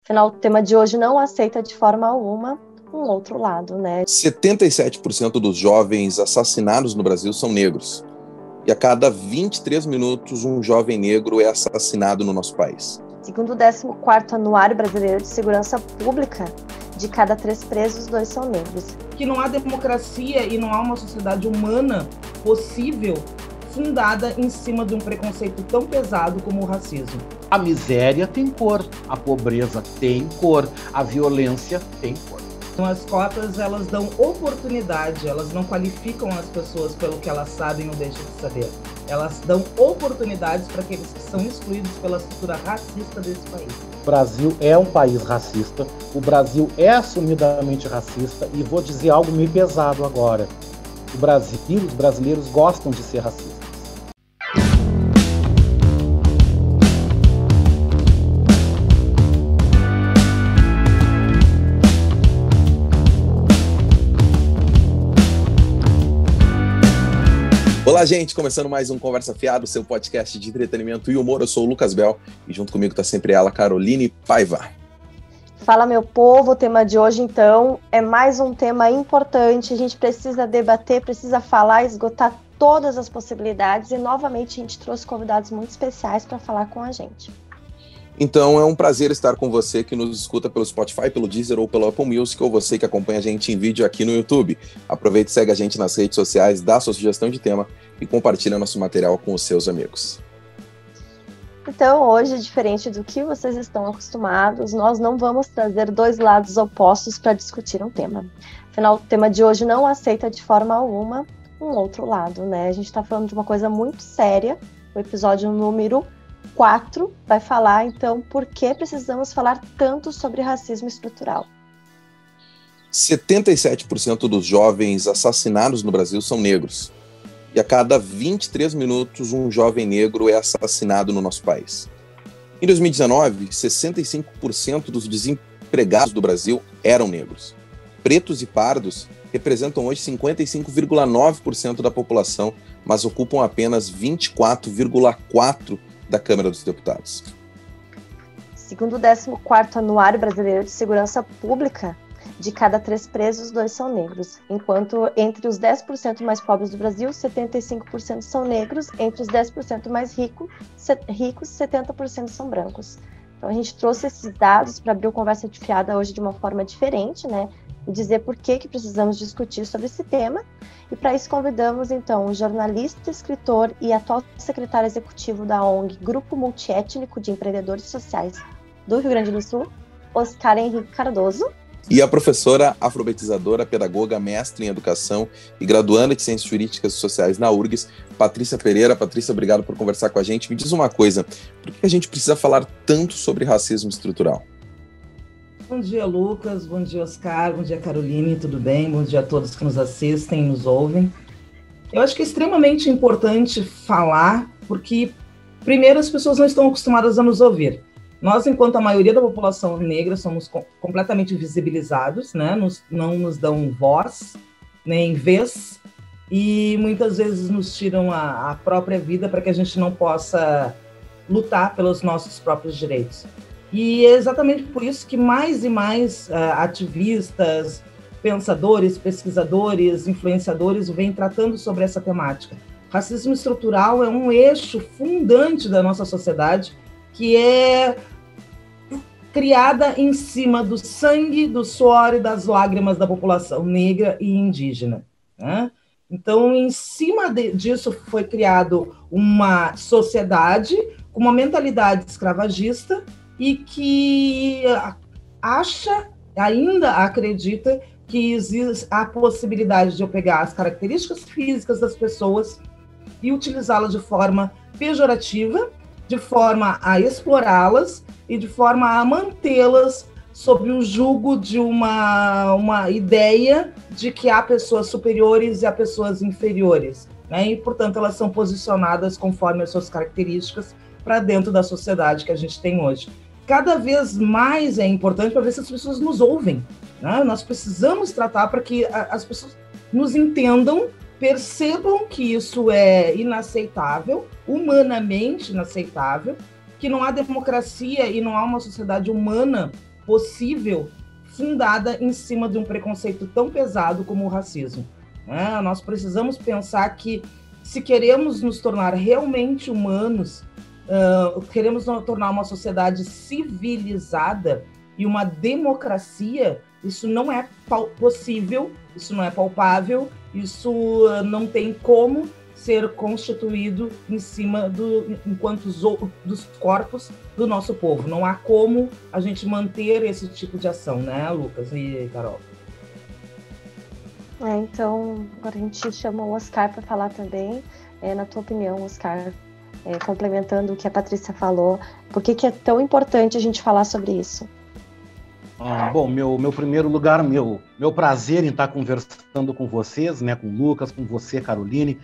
Afinal, o tema de hoje não aceita de forma alguma um outro lado, né? 77% dos jovens assassinados no Brasil são negros. E a cada 23 minutos, um jovem negro é assassinado no nosso país. Segundo o 14º Anuário Brasileiro de Segurança Pública, de cada 3 presos, 2 são negros. Que não há democracia e não há uma sociedade humana possível fundada em cima de um preconceito tão pesado como o racismo. A miséria tem cor, a pobreza tem cor, a violência tem cor. Então, as cotas, elas dão oportunidade, elas não qualificam as pessoas pelo que elas sabem ou deixam de saber. Elas dão oportunidades para aqueles que são excluídos pela estrutura racista desse país. O Brasil é um país racista, o Brasil é assumidamente racista e vou dizer algo meio pesado agora. O Brasil, os brasileiros gostam de ser racistas. Olá, gente! Começando mais um Conversa Fiado, seu podcast de entretenimento e humor. Eu sou o Lucas Bel e junto comigo está sempre ela, Caroline Paiva. Fala, meu povo! O tema de hoje, então, é mais um tema importante. A gente precisa debater, precisa falar, esgotar todas as possibilidades e, novamente, a gente trouxe convidados muito especiais para falar com a gente. Então, é um prazer estar com você que nos escuta pelo Spotify, pelo Deezer ou pelo Apple Music, ou você que acompanha a gente em vídeo aqui no YouTube. Aproveite e segue a gente nas redes sociais, dá sua sugestão de tema e compartilha nosso material com os seus amigos. Então, hoje, diferente do que vocês estão acostumados, nós não vamos trazer dois lados opostos para discutir um tema. Afinal, o tema de hoje não aceita de forma alguma um outro lado, né? A gente está falando de uma coisa muito séria. O episódio número 4 vai falar, então, por que precisamos falar tanto sobre racismo estrutural. 77% dos jovens assassinados no Brasil são negros. E a cada 23 minutos, um jovem negro é assassinado no nosso país. Em 2019, 65% dos desempregados do Brasil eram negros. Pretos e pardos representam hoje 55,9% da população, mas ocupam apenas 24,4% da Câmara dos Deputados. Segundo o 14º Anuário Brasileiro de Segurança Pública, de cada 3 presos, 2 são negros, enquanto entre os 10% mais pobres do Brasil, 75% são negros, entre os 10% mais ricos, 70% são brancos. Então a gente trouxe esses dados para abrir o Conversa de Fiada hoje de uma forma diferente, né? E dizer por que precisamos discutir sobre esse tema. E para isso convidamos, então, o jornalista, escritor e atual secretário executivo da ONG Grupo Multiétnico de Empreendedores Sociais do Rio Grande do Sul, Oscar Henrique Cardoso. E a professora afroalfabetizadora, pedagoga, mestre em educação e graduanda de Ciências Jurídicas e Sociais na URGS, Patrícia Pereira. Patrícia, obrigado por conversar com a gente. Me diz uma coisa, por que a gente precisa falar tanto sobre racismo estrutural? Bom dia, Lucas. Bom dia, Oscar. Bom dia, Caroline. Tudo bem? Bom dia a todos que nos assistem e nos ouvem. Eu acho que é extremamente importante falar, porque, primeiro, as pessoas não estão acostumadas a nos ouvir. Nós, enquanto a maioria da população negra, somos completamente invisibilizados, né? Não nos dão voz, nem vez, e muitas vezes nos tiram a própria vida para que a gente não possa lutar pelos nossos próprios direitos. E é exatamente por isso que mais e mais ativistas, pensadores, pesquisadores, influenciadores vêm tratando sobre essa temática. Racismo estrutural é um eixo fundante da nossa sociedade que é criada em cima do sangue, do suor e das lágrimas da população negra e indígena, né? Então, em cima disso foi criado uma sociedade com uma mentalidade escravagista e que ainda acredita que existe a possibilidade de eu pegar as características físicas das pessoas e utilizá-las de forma pejorativa, de forma a explorá-las e de forma a mantê-las sob o jugo de uma ideia de que há pessoas superiores e há pessoas inferiores, né? E, portanto, elas são posicionadas conforme as suas características para dentro da sociedade que a gente tem hoje. Cada vez mais é importante para ver se as pessoas nos ouvem, né? Nós precisamos tratar para que as pessoas nos entendam, percebam que isso é inaceitável, humanamente inaceitável, que não há democracia e não há uma sociedade humana possível fundada em cima de um preconceito tão pesado como o racismo. Né? Nós precisamos pensar que, se queremos nos tornar realmente humanos, queremos tornar uma sociedade civilizada e uma democracia, isso não é possível, isso não é palpável, isso não tem como ser constituído em cima dos corpos do nosso povo. Não há como a gente manter esse tipo de ação, né, Lucas e Carol? Então, agora a gente chama o Oscar para falar também. Na tua opinião, Oscar, complementando o que a Patrícia falou, por que é tão importante a gente falar sobre isso? Bom, meu primeiro lugar, meu prazer em estar conversando com vocês, né, com o Lucas, com você, Caroline.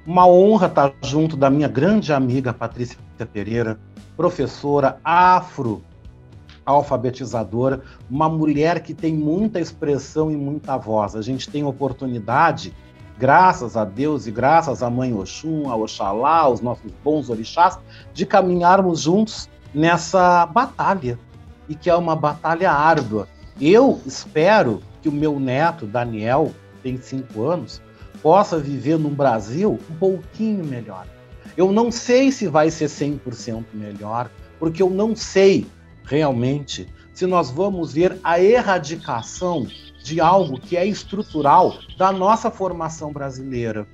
Uma honra estar junto da minha grande amiga Patrícia Pereira, professora afro-alfabetizadora, uma mulher que tem muita expressão e muita voz. A gente tem oportunidade, graças a Deus e graças à Mãe Oxum, a Oxalá, aos nossos bons orixás, de caminharmos juntos nessa batalha, e que é uma batalha árdua. Eu espero que o meu neto, Daniel, tem 5 anos, possa viver num Brasil um pouquinho melhor. Eu não sei se vai ser 100% melhor, porque eu não sei realmente se nós vamos ver a erradicação de algo que é estrutural da nossa formação brasileira.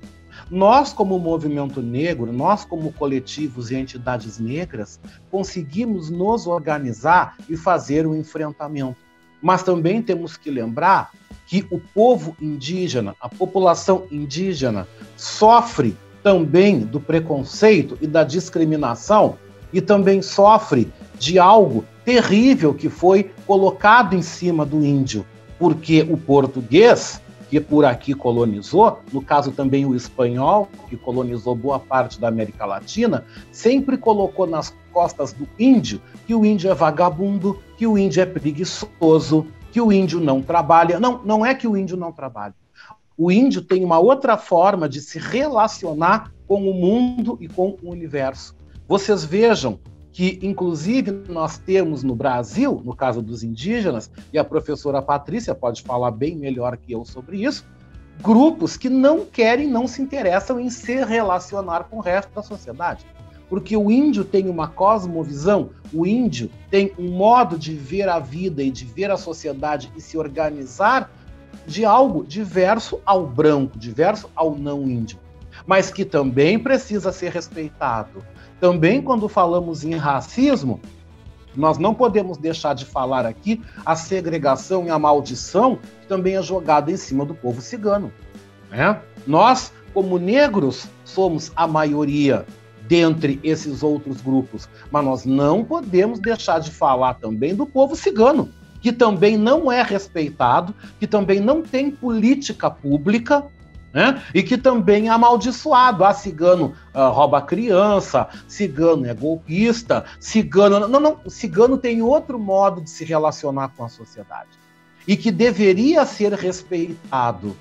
Nós, como movimento negro, nós, como coletivos e entidades negras, conseguimos nos organizar e fazer um enfrentamento. Mas também temos que lembrar que o povo indígena, a população indígena, sofre também do preconceito e da discriminação e também sofre de algo terrível que foi colocado em cima do índio, porque o português, que por aqui colonizou, no caso também o espanhol, que colonizou boa parte da América Latina, sempre colocou nas costas do índio que o índio é vagabundo, que o índio é preguiçoso, que o índio não trabalha. Não, não é que o índio não trabalha. O índio tem uma outra forma de se relacionar com o mundo e com o universo. Vocês vejam que, inclusive, nós temos no Brasil, no caso dos indígenas, e a professora Patrícia pode falar bem melhor que eu sobre isso, grupos que não querem, não se interessam em se relacionar com o resto da sociedade. Porque o índio tem uma cosmovisão, o índio tem um modo de ver a vida e de ver a sociedade e se organizar de algo diverso ao branco, diverso ao não índio, mas que também precisa ser respeitado. Também, quando falamos em racismo, nós não podemos deixar de falar aqui a segregação e a maldição que também é jogada em cima do povo cigano. Né? Nós, como negros, somos a maioria dentre esses outros grupos, mas nós não podemos deixar de falar também do povo cigano, que também não é respeitado, que também não tem política pública, né? E que também é amaldiçoado. Cigano rouba criança, cigano é golpista, cigano... Não, cigano tem outro modo de se relacionar com a sociedade e que deveria ser respeitado.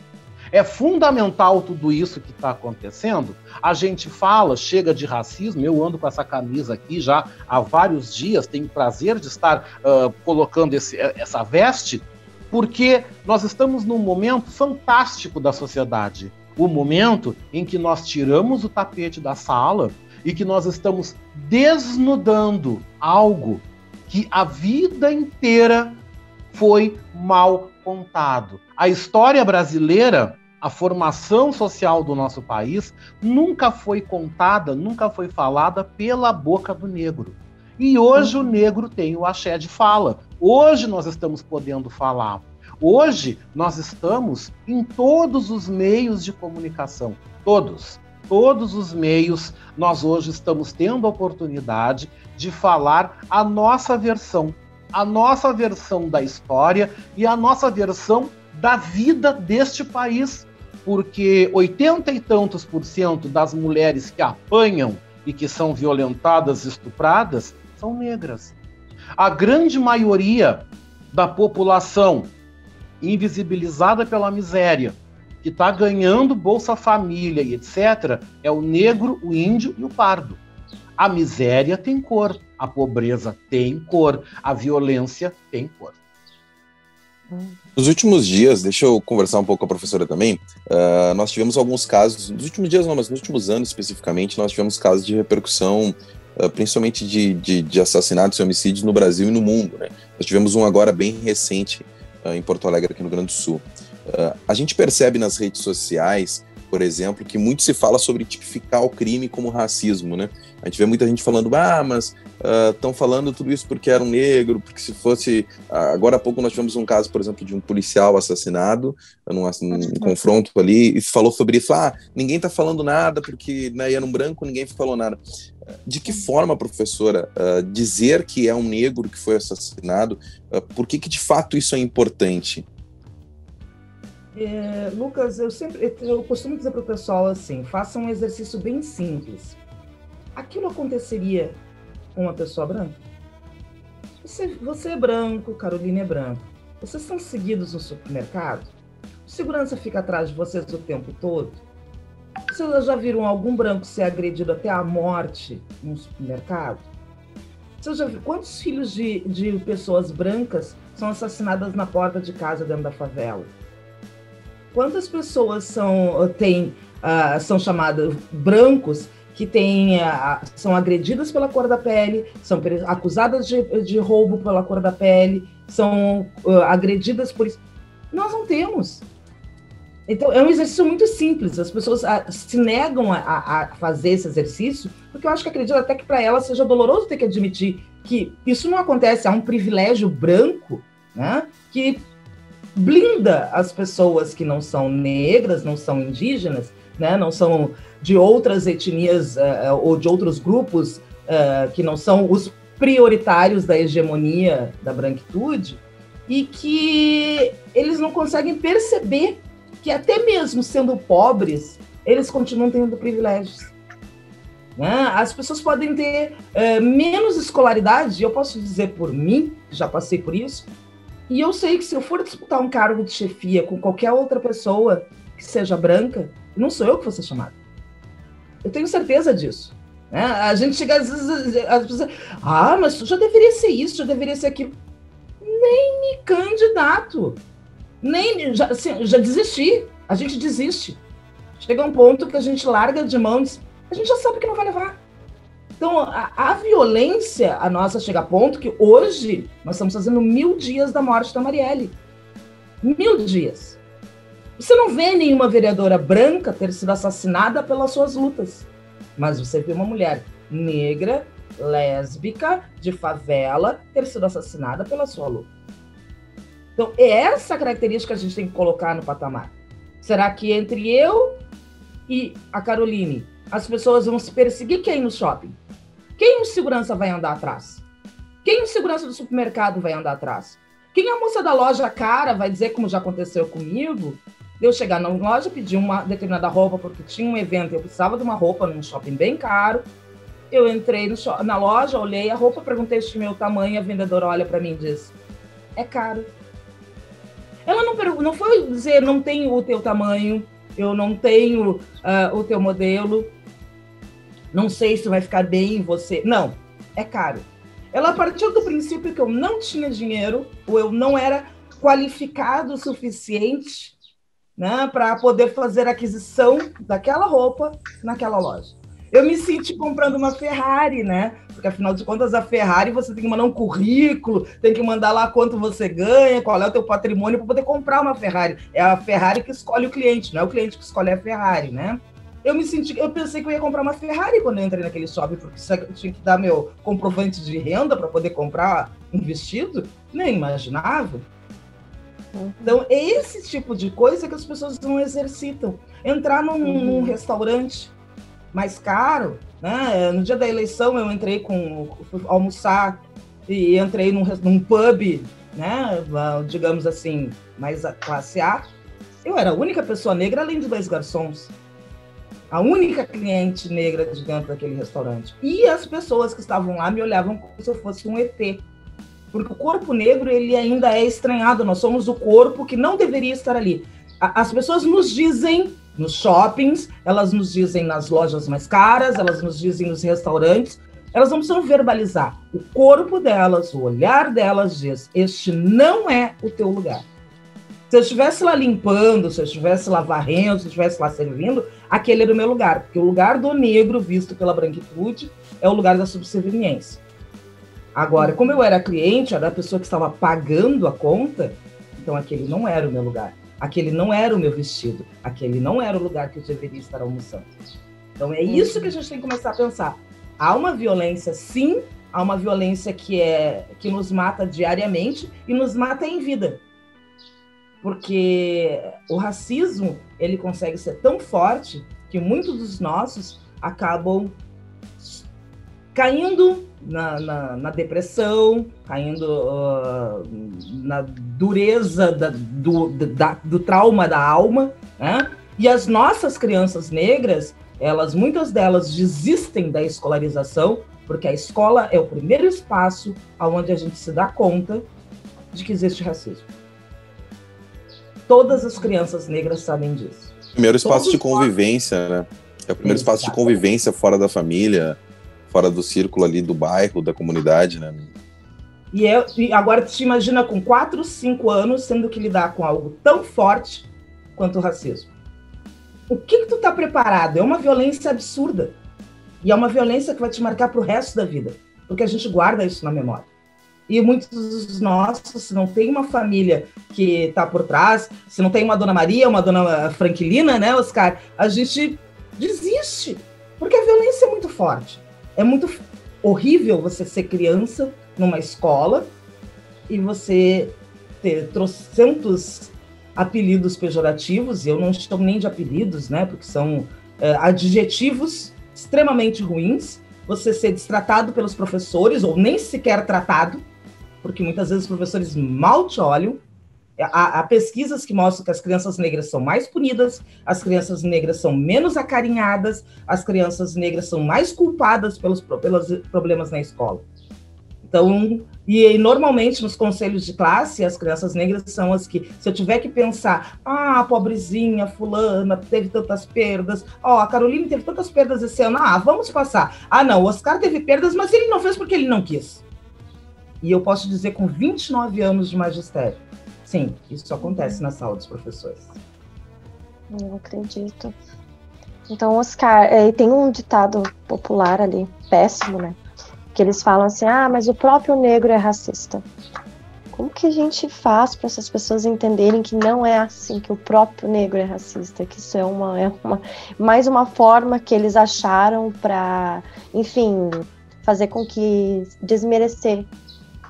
É fundamental tudo isso que está acontecendo. A gente fala, chega de racismo, eu ando com essa camisa aqui já há vários dias, tenho o prazer de estar colocando essa veste, porque nós estamos num momento fantástico da sociedade. O momento em que nós tiramos o tapete da sala e que nós estamos desnudando algo que a vida inteira foi mal contado. A história brasileira, a formação social do nosso país, nunca foi contada, nunca foi falada pela boca do negro. E hoje o negro tem o axé de fala. Hoje nós estamos podendo falar. Hoje nós estamos em todos os meios de comunicação. Todos os meios, nós hoje estamos tendo a oportunidade de falar a nossa versão da história e a nossa versão da vida deste país. Porque 80 e tantos % das mulheres que apanham e que são violentadas, estupradas, são negras. A grande maioria da população invisibilizada pela miséria, que está ganhando Bolsa Família e etc., é o negro, o índio e o pardo. A miséria tem cor, A pobreza tem cor, a violência tem cor. Nos últimos dias, deixa eu conversar um pouco com a professora também, nós tivemos alguns casos, nos últimos dias não, mas nos últimos anos especificamente, nós tivemos casos de repercussão, principalmente de assassinatos e homicídios no Brasil e no mundo, né? Nós tivemos um agora bem recente em Porto Alegre, aqui no Rio Grande do Sul. A gente percebe nas redes sociais, por exemplo, que muito se fala sobre tipificar o crime como racismo, né? A gente vê muita gente falando, mas estão falando tudo isso porque era um negro, porque se fosse... Agora há pouco nós tivemos um caso, por exemplo, de um policial assassinado, num confronto ali, e falou sobre isso, ninguém está falando nada porque, né, era um branco, ninguém falou nada. De que forma, professora, dizer que é um negro que foi assassinado, por que de fato isso é importante? Lucas, eu costumo dizer para o pessoal assim, faça um exercício bem simples. Aquilo aconteceria com uma pessoa branca? Você é branco, Caroline é branca. Vocês são seguidos no supermercado? O segurança fica atrás de vocês o tempo todo? Vocês já viram algum branco ser agredido até a morte no supermercado? Vocês já viram quantos filhos de pessoas brancas são assassinadas na porta de casa dentro da favela? Quantas pessoas são chamadas brancos que são agredidas pela cor da pele, são acusadas de roubo pela cor da pele, são agredidas por isso? Nós não temos. Então, é um exercício muito simples. As pessoas se negam a fazer esse exercício, porque eu acho que acredito até que para elas seja doloroso ter que admitir que isso não acontece. Há um privilégio branco, né, que blinda as pessoas que não são negras, não são indígenas, né, não são de outras etnias ou de outros grupos que não são os prioritários da hegemonia da branquitude, e que eles não conseguem perceber que até mesmo sendo pobres, eles continuam tendo privilégios. Né? As pessoas podem ter menos escolaridade, eu posso dizer por mim, já passei por isso, e eu sei que se eu for disputar um cargo de chefia com qualquer outra pessoa que seja branca, não sou eu que vou ser chamada. Eu tenho certeza disso. Né? A gente chega às vezes, as pessoas, mas tu já deveria ser isso, já deveria ser aquilo. Nem me candidato. Já desisti. A gente desiste. Chega um ponto que a gente larga de mão, a gente já sabe que não vai levar. Então, a violência, a nossa chega a ponto que hoje nós estamos fazendo 1000 dias da morte da Marielle. 1000 dias. Você não vê nenhuma vereadora branca ter sido assassinada pelas suas lutas, mas você vê uma mulher negra, lésbica, de favela, ter sido assassinada pela sua luta. Então, é essa característica que a gente tem que colocar no patamar. Será que entre eu e a Caroline, as pessoas vão se perseguir quem no shopping? Quem o segurança vai andar atrás? Quem o segurança do supermercado vai andar atrás? Quem a moça da loja cara vai dizer, como já aconteceu comigo, de eu chegar na loja, pedir uma determinada roupa, porque tinha um evento, eu precisava de uma roupa num shopping bem caro. Eu entrei na loja, olhei a roupa, perguntei se tinha meu tamanho, a vendedora olha para mim e diz, é caro. Ela não foi dizer, não tenho o teu tamanho, eu não tenho o teu modelo, não sei se vai ficar bem em você. Não, é caro. Ela partiu do princípio que eu não tinha dinheiro, ou eu não era qualificado o suficiente, né, para poder fazer a aquisição daquela roupa naquela loja. Eu me senti comprando uma Ferrari, né? Porque, afinal de contas, a Ferrari você tem que mandar um currículo, tem que mandar lá quanto você ganha, qual é o teu patrimônio para poder comprar uma Ferrari. É a Ferrari que escolhe o cliente, não é o cliente que escolhe a Ferrari, né? Eu pensei que eu ia comprar uma Ferrari quando eu entrei naquele shopping, porque eu tinha que dar meu comprovante de renda para poder comprar um vestido. Nem imaginava. Então, é esse tipo de coisa que as pessoas não exercitam. Entrar num restaurante mais caro, né? No dia da eleição eu fui almoçar e entrei num pub, né? Digamos assim, mais classe A. Eu era a única pessoa negra, além de 2 garçons. A única cliente negra de dentro daquele restaurante. E as pessoas que estavam lá me olhavam como se eu fosse um ET. Porque o corpo negro, ele ainda é estranhado. Nós somos o corpo que não deveria estar ali. As pessoas nos dizem nos shoppings, elas nos dizem nas lojas mais caras, elas nos dizem nos restaurantes, Elas não precisam verbalizar. O corpo delas, o olhar delas diz, este não é o teu lugar. Se eu estivesse lá limpando, se eu estivesse lá varrendo, se eu estivesse lá servindo, aquele era o meu lugar. Porque o lugar do negro, visto pela branquitude, é o lugar da subserviência. Agora, como eu era cliente, era a pessoa que estava pagando a conta, então aquele não era o meu lugar. Aquele não era o meu vestido. Aquele não era o lugar que eu deveria estar almoçando. Então é isso que a gente tem que começar a pensar. Há uma violência, sim, há uma violência que nos mata diariamente e nos mata em vida. Porque o racismo, ele consegue ser tão forte que muitos dos nossos acabam caindo na depressão, caindo na dureza do trauma da alma, né? E as nossas crianças negras, muitas delas desistem da escolarização, porque a escola é o primeiro espaço onde a gente se dá conta de que existe racismo. Todas as crianças negras sabem disso. Primeiro espaço de convivência, né? É o primeiro espaço de convivência fora da família, fora do círculo ali do bairro, da comunidade, né? E agora tu te imagina com 4, 5 anos tendo que lidar com algo tão forte quanto o racismo. O que tu tá preparado? É uma violência absurda. E é uma violência que vai te marcar pro resto da vida. Porque a gente guarda isso na memória. E muitos dos nossos, se não tem uma família que tá por trás, se não tem uma Dona Maria, uma Dona Franquilina, né, Oscar? A gente desiste. Porque a violência é muito forte. É muito horrível você ser criança numa escola e você ter trocentos apelidos pejorativos, e eu não estou nem de apelidos, né, porque são adjetivos extremamente ruins, você ser destratado pelos professores, ou nem sequer tratado, porque muitas vezes os professores mal te olham. Há pesquisas que mostram que as crianças negras são mais punidas, as crianças negras são menos acarinhadas, as crianças negras são mais culpadas pelos problemas na escola. Então, e normalmente nos conselhos de classe, as crianças negras são as que, se eu tiver que pensar, pobrezinha, fulana, teve tantas perdas, a Caroline teve tantas perdas esse ano, vamos passar. Não, o Oscar teve perdas, mas ele não fez porque ele não quis. E eu posso dizer com 29 anos de magistério, sim, isso acontece na sala dos professores. Não acredito. Então, Oscar, tem um ditado popular ali, péssimo, né? Que eles falam assim, mas o próprio negro é racista. Como que a gente faz para essas pessoas entenderem que não é assim, que o próprio negro é racista, que isso é mais uma forma que eles acharam para, enfim, fazer com que desmerecer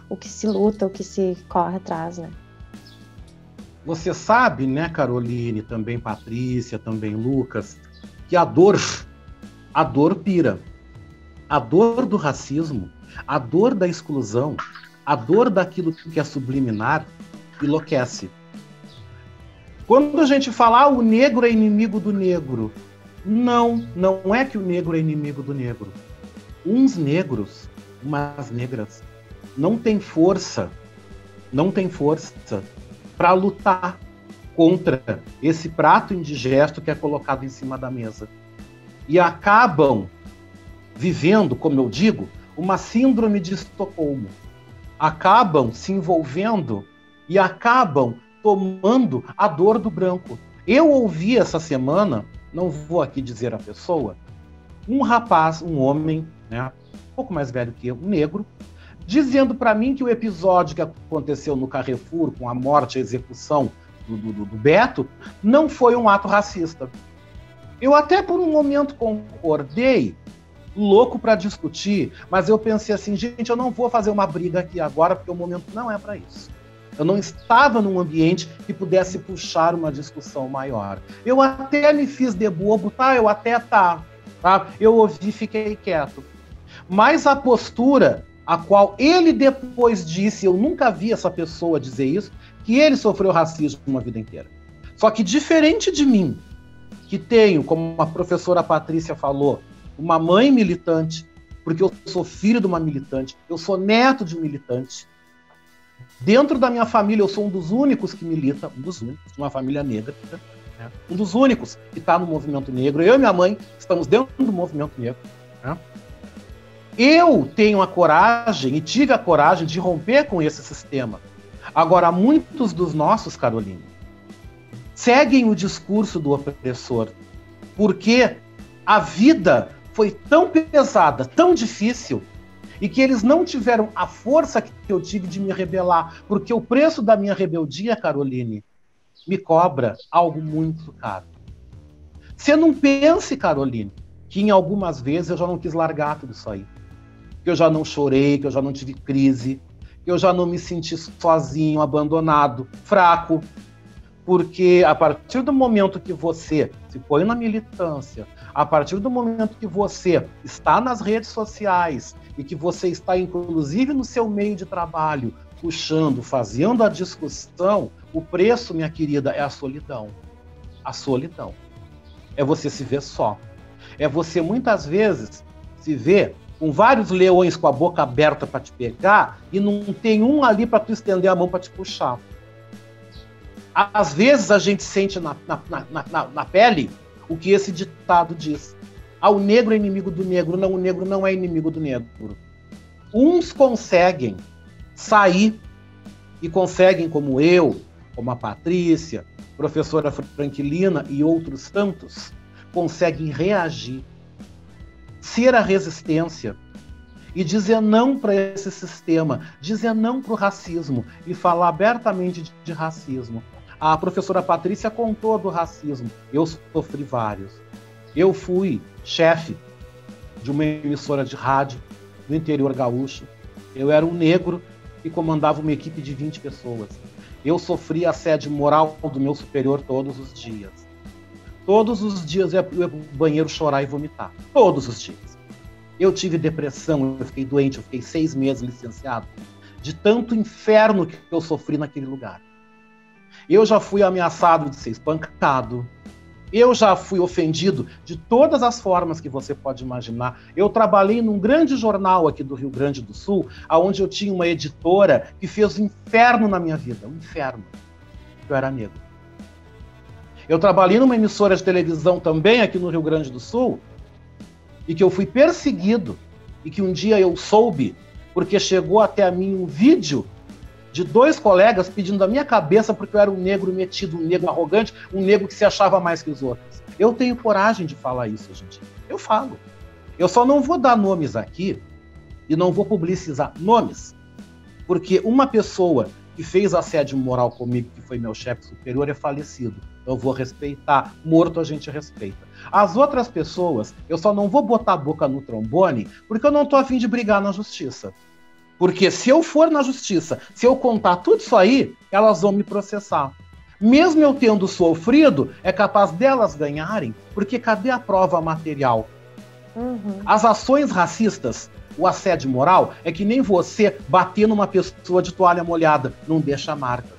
o que se luta, o que se corre atrás, né? Você sabe, né, Caroline, também Patrícia, também Lucas, que a dor pira. A dor do racismo, a dor da exclusão, a dor daquilo que é subliminar, enlouquece. Quando a gente fala, o negro é inimigo do negro, não é que o negro é inimigo do negro. Uns negros, umas negras, não tem força para lutar contra esse prato indigesto que é colocado em cima da mesa. E acabam vivendo, como eu digo, uma síndrome de Estocolmo. Acabam se envolvendo e acabam tomando a dor do branco. Eu ouvi essa semana, não vou aqui dizer a pessoa, um rapaz, um homem, né, um pouco mais velho que eu, um negro, dizendo para mim que o episódio que aconteceu no Carrefour, com a morte e a execução do Beto, não foi um ato racista. Eu até por um momento concordei, louco para discutir, mas eu pensei assim, gente, eu não vou fazer uma briga aqui agora, porque o momento não é para isso. Eu não estava num ambiente que pudesse puxar uma discussão maior. Eu até me fiz de bobo, eu ouvi e fiquei quieto. Mas a postura a qual ele depois disse, eu nunca vi essa pessoa dizer isso, que ele sofreu racismo uma vida inteira. Só que diferente de mim, que tenho, como a professora Patrícia falou, uma mãe militante, porque eu sou filho de uma militante, eu sou neto de militante. Dentro da minha família, eu sou um dos únicos que milita, uma família negra, né? Um dos únicos que está no movimento negro. Eu e minha mãe estamos dentro do movimento negro. Né? Eu tenho a coragem, e tive a coragem de romper com esse sistema. Agora, muitos dos nossos, Caroline, seguem o discurso do opressor, porque a vida foi tão pesada, tão difícil, e que eles não tiveram a força que eu tive de me rebelar, porque o preço da minha rebeldia, Caroline, me cobra algo muito caro. Você não pense, Caroline, que em algumas vezes eu já não quis largar tudo isso aí. Que eu já não chorei, que eu já não tive crise, que eu já não me senti sozinho, abandonado, fraco. Porque a partir do momento que você se põe na militância, a partir do momento que você está nas redes sociais e que você está, inclusive, no seu meio de trabalho, puxando, fazendo a discussão, o preço, minha querida, é a solidão. A solidão. É você se ver só. É você, muitas vezes, se ver com vários leões com a boca aberta para te pegar e não tem um ali para tu estender a mão para te puxar. Às vezes a gente sente na pele o que esse ditado diz. Ah, o negro é inimigo do negro. Não, o negro não é inimigo do negro. Uns conseguem sair e conseguem, como eu, como a Patrícia, professora Franquilina e outros tantos, conseguem reagir, ser a resistência e dizer não para esse sistema, dizer não para o racismo e falar abertamente de racismo. A professora Patrícia contou do racismo. Eu sofri vários. Eu fui chefe de uma emissora de rádio do interior gaúcho. Eu era um negro e comandava uma equipe de 20 pessoas. Eu sofri assédio moral do meu superior todos os dias. Todos os dias eu ia para o banheiro chorar e vomitar. Todos os dias. Eu tive depressão, eu fiquei doente, eu fiquei 6 meses licenciado. De tanto inferno que eu sofri naquele lugar. Eu já fui ameaçado de ser espancado. Eu já fui ofendido de todas as formas que você pode imaginar. Eu trabalhei num grande jornal aqui do Rio Grande do Sul, onde eu tinha uma editora que fez um inferno na minha vida. Um inferno. Eu era negro. Eu trabalhei numa emissora de televisão também aqui no Rio Grande do Sul, e que eu fui perseguido, e que um dia eu soube, porque chegou até a mim um vídeo de 2 colegas pedindo da minha cabeça porque eu era um negro metido, um negro arrogante, um negro que se achava mais que os outros. Eu tenho coragem de falar isso, gente. Eu falo. Eu só não vou dar nomes aqui e não vou publicizar nomes, porque uma pessoa que fez assédio moral comigo, que foi meu chefe superior, é falecido. Eu vou respeitar. Morto a gente respeita. As outras pessoas, eu só não vou botar a boca no trombone porque eu não tô a fim de brigar na justiça. Porque se eu for na justiça, se eu contar tudo isso aí, elas vão me processar. Mesmo eu tendo sofrido, é capaz delas ganharem, porque cadê a prova material? As ações racistas, o assédio moral, é que nem você bater numa pessoa de toalha molhada, não deixa marca.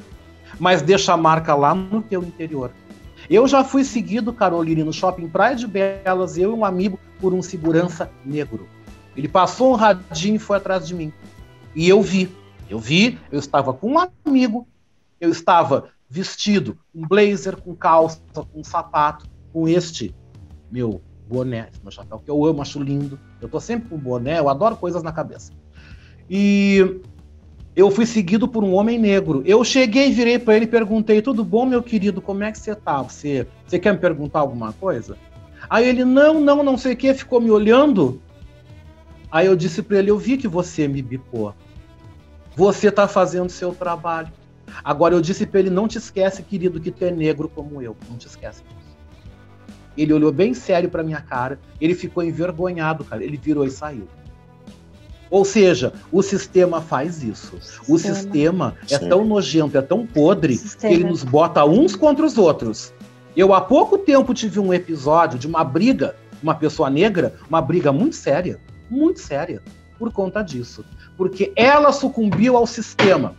Mas deixa a marca lá no teu interior. Eu já fui seguido, Caroline, no shopping Praia de Belas, eu e um amigo, por um segurança negro. Ele passou um radinho e foi atrás de mim. E eu vi, eu estava com um amigo, eu estava vestido, um blazer, com calça, com sapato, com este meu boné, meu chapéu, que eu amo, acho lindo. Eu tô sempre com boné, eu adoro coisas na cabeça. E eu fui seguido por um homem negro. Eu cheguei, virei para ele e perguntei: tudo bom, meu querido, como é que você tá? Você quer me perguntar alguma coisa? Aí ele, não sei o que, ficou me olhando. Aí eu disse para ele: eu vi que você me bipou. Você tá fazendo seu trabalho. Agora eu disse para ele: não te esquece, querido, que tu é negro como eu. Não te esquece disso. Ele olhou bem sério para minha cara, ele ficou envergonhado, cara. Ele virou e saiu. Ou seja, o sistema faz isso. O sistema é tão nojento, é tão podre, que ele nos bota uns contra os outros. Eu há pouco tempo tive um episódio de uma briga, uma pessoa negra, uma briga muito séria, por conta disso. Porque ela sucumbiu ao sistema.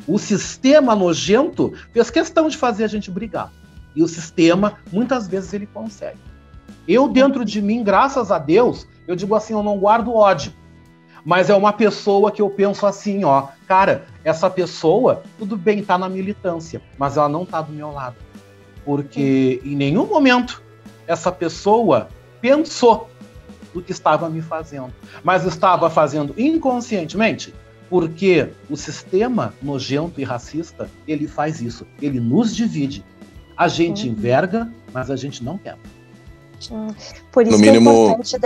O sistema nojento fez questão de fazer a gente brigar. E o sistema, muitas vezes, ele consegue. Eu, dentro de mim, graças a Deus, eu digo assim, eu não guardo ódio. Mas é uma pessoa que eu penso assim, ó, cara, essa pessoa, tudo bem, tá na militância, mas ela não tá do meu lado. Porque em nenhum momento essa pessoa pensou do que estava me fazendo. Mas estava fazendo inconscientemente, porque o sistema nojento e racista, ele faz isso. Ele nos divide. A gente enverga, mas a gente não quer. Por isso que é importante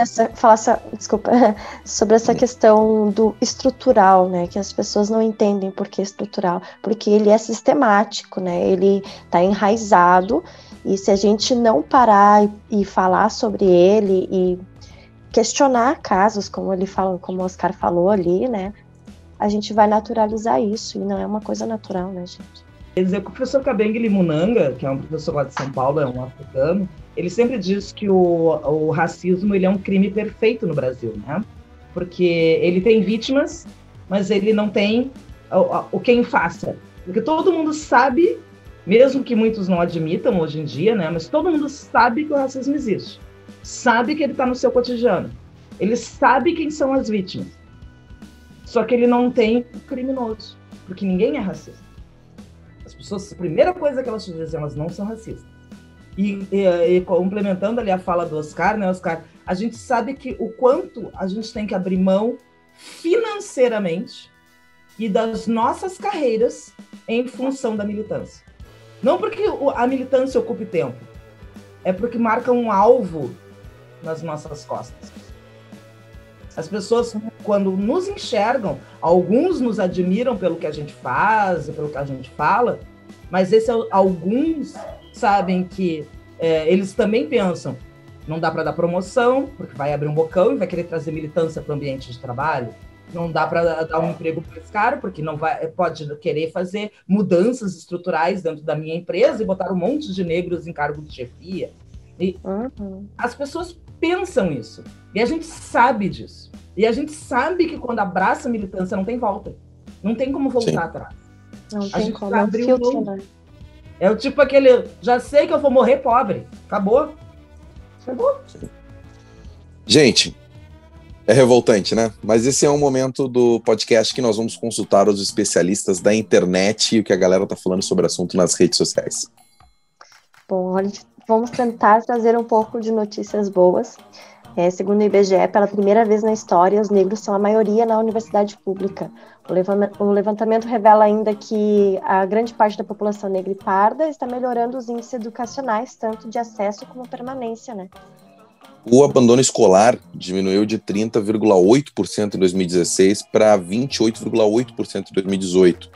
sobre essa questão do estrutural, né? Que as pessoas não entendem por que estrutural, porque ele é sistemático, né? Ele está enraizado, e se a gente não parar e falar sobre ele e questionar casos, como o Oscar falou ali, né? A gente vai naturalizar isso, e não é uma coisa natural, né, gente? Quer dizer, o professor Kabengele Munanga, que é um professor lá de São Paulo, é um africano, ele sempre diz que o racismo ele é um crime perfeito no Brasil, né? Porque ele tem vítimas, mas ele não tem o quem faça. Porque todo mundo sabe, mesmo que muitos não admitam hoje em dia, né? Mas todo mundo sabe que o racismo existe. Sabe que ele está no seu cotidiano. Ele sabe quem são as vítimas. Só que ele não tem o criminoso, porque ninguém é racista. As pessoas, a primeira coisa que elas dizem, elas não são racistas. E complementando ali a fala do Oscar, né, Oscar? A gente sabe que o quanto a gente tem que abrir mão financeiramente e das nossas carreiras em função da militância. Não porque a militância ocupe tempo, é porque marca um alvo nas nossas costas. As pessoas, quando nos enxergam, alguns nos admiram pelo que a gente faz, pelo que a gente fala, mas alguns sabem que eles também pensam, não dá para dar promoção, porque vai abrir um bocão e vai querer trazer militância para o ambiente de trabalho. Não dá para dar um emprego para esse cara, porque não pode querer fazer mudanças estruturais dentro da minha empresa e botar um monte de negros em cargo de chefia. E as pessoas pensam isso. E a gente sabe disso. E a gente sabe que quando abraça a militância não tem volta. Não tem como voltar atrás. Não tem como, é um filtro, né? É o tipo aquele, já sei que eu vou morrer pobre. Acabou. Gente, é revoltante, né? Mas esse é um momento do podcast que nós vamos consultar os especialistas da internet e o que a galera tá falando sobre o assunto nas redes sociais. Bom, vamos tentar trazer um pouco de notícias boas. Segundo o IBGE, pela primeira vez na história, os negros são a maioria na universidade pública. O levantamento revela ainda que a grande parte da população negra e parda está melhorando os índices educacionais, tanto de acesso como permanência, né? O abandono escolar diminuiu de 30,8% em 2016 para 28,8% em 2018.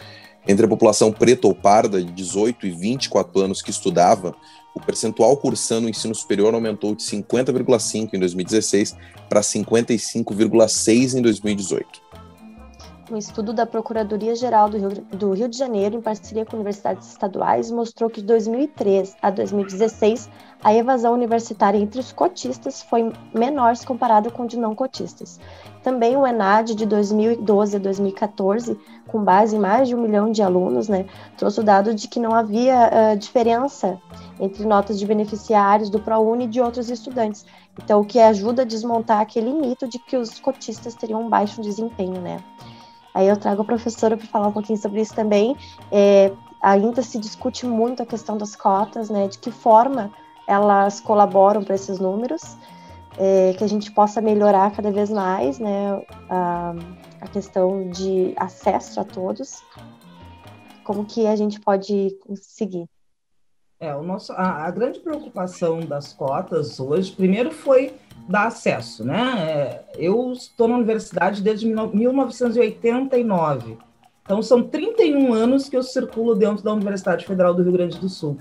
Entre a população preta ou parda de 18 e 24 anos que estudava, o percentual cursando o ensino superior aumentou de 50,5% em 2016 para 55,6% em 2018. Um estudo da Procuradoria-Geral do Rio de Janeiro, em parceria com universidades estaduais, mostrou que de 2003 a 2016, a evasão universitária entre os cotistas foi menor se comparada com de não cotistas. Também o ENAD, de 2012 a 2014, com base em mais de 1 milhão de alunos, né, trouxe o dado de que não havia diferença entre notas de beneficiários do ProUni e de outros estudantes. Então, o que ajuda a desmontar aquele mito de que os cotistas teriam um baixo desempenho, né? Aí eu trago a professora para falar um pouquinho sobre isso também. Ainda se discute muito a questão das cotas, né? De que forma elas colaboram para esses números, que a gente possa melhorar cada vez mais, né? A questão de acesso a todos. Como que a gente pode seguir? A grande preocupação das cotas hoje, primeiro foi dar acesso, né? Eu estou na universidade desde 1989, então são 31 anos que eu circulo dentro da Universidade Federal do Rio Grande do Sul.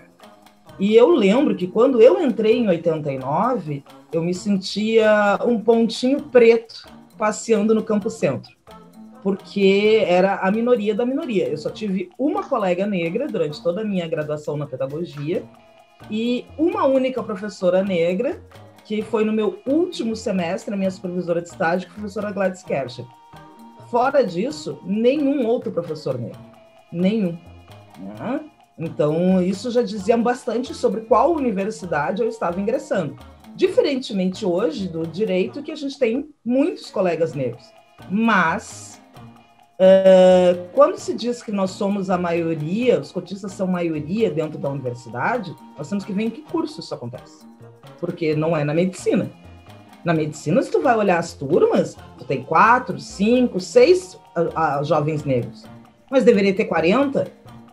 E eu lembro que quando eu entrei em 89, eu me sentia um pontinho preto passeando no Campo Centro, porque era a minoria da minoria. Eu só tive uma colega negra durante toda a minha graduação na pedagogia e uma única professora negra, que foi no meu último semestre, a minha supervisora de estágio, que foi a professora Gladys Kercher. Fora disso, nenhum outro professor negro. Nenhum. Né? Então, isso já dizia bastante sobre qual universidade eu estava ingressando. Diferentemente hoje do direito, que a gente tem muitos colegas negros. Mas, quando se diz que nós somos a maioria, os cotistas são maioria dentro da universidade, nós temos que ver em que curso isso acontece. Porque não é na medicina. Na medicina, se tu vai olhar as turmas, tu tem 4, 5, 6 jovens negros. Mas deveria ter 40,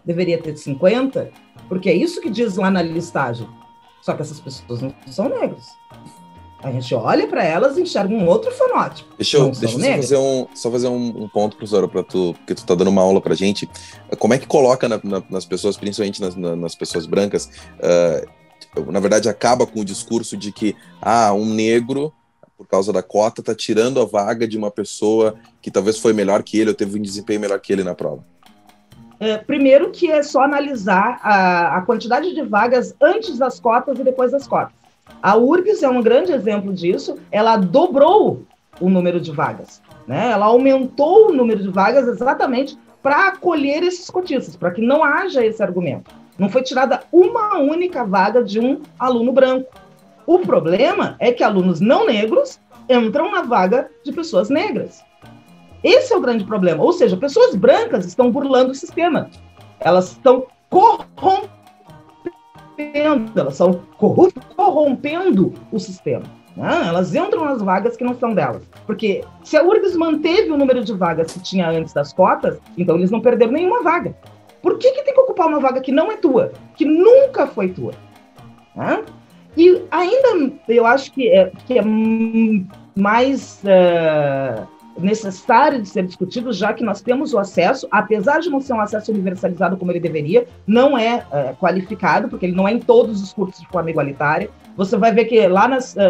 deveria ter 50, porque é isso que diz lá na listagem. Só que essas pessoas não são negras. A gente olha para elas e enxerga um outro fenótipo. Deixa eu só fazer um ponto, professora, porque tu tá dando uma aula pra gente. Como é que coloca nas pessoas, principalmente nas pessoas brancas, na verdade acaba com o discurso de que um negro, por causa da cota, tá tirando a vaga de uma pessoa que talvez foi melhor que ele ou teve um desempenho melhor que ele na prova? Primeiro que é só analisar a quantidade de vagas antes das cotas e depois das cotas. A URGS é um grande exemplo disso, ela dobrou o número de vagas, né? Ela aumentou o número de vagas exatamente para acolher esses cotistas, para que não haja esse argumento. Não foi tirada uma única vaga de um aluno branco. O problema é que alunos não negros entram na vaga de pessoas negras. Esse é o grande problema. Ou seja, pessoas brancas estão burlando o sistema. Elas estão corrompendo, elas estão corrompendo o sistema. Né? Elas entram nas vagas que não são delas. Porque se a URGS manteve o número de vagas que tinha antes das cotas, então eles não perderam nenhuma vaga. Por que tem que ocupar uma vaga que não é tua? Que nunca foi tua? Né? E ainda eu acho que é mais necessário de ser discutido, já que nós temos o acesso, apesar de não ser um acesso universalizado como ele deveria, não é qualificado, porque ele não é em todos os cursos de forma igualitária. Você vai ver que lá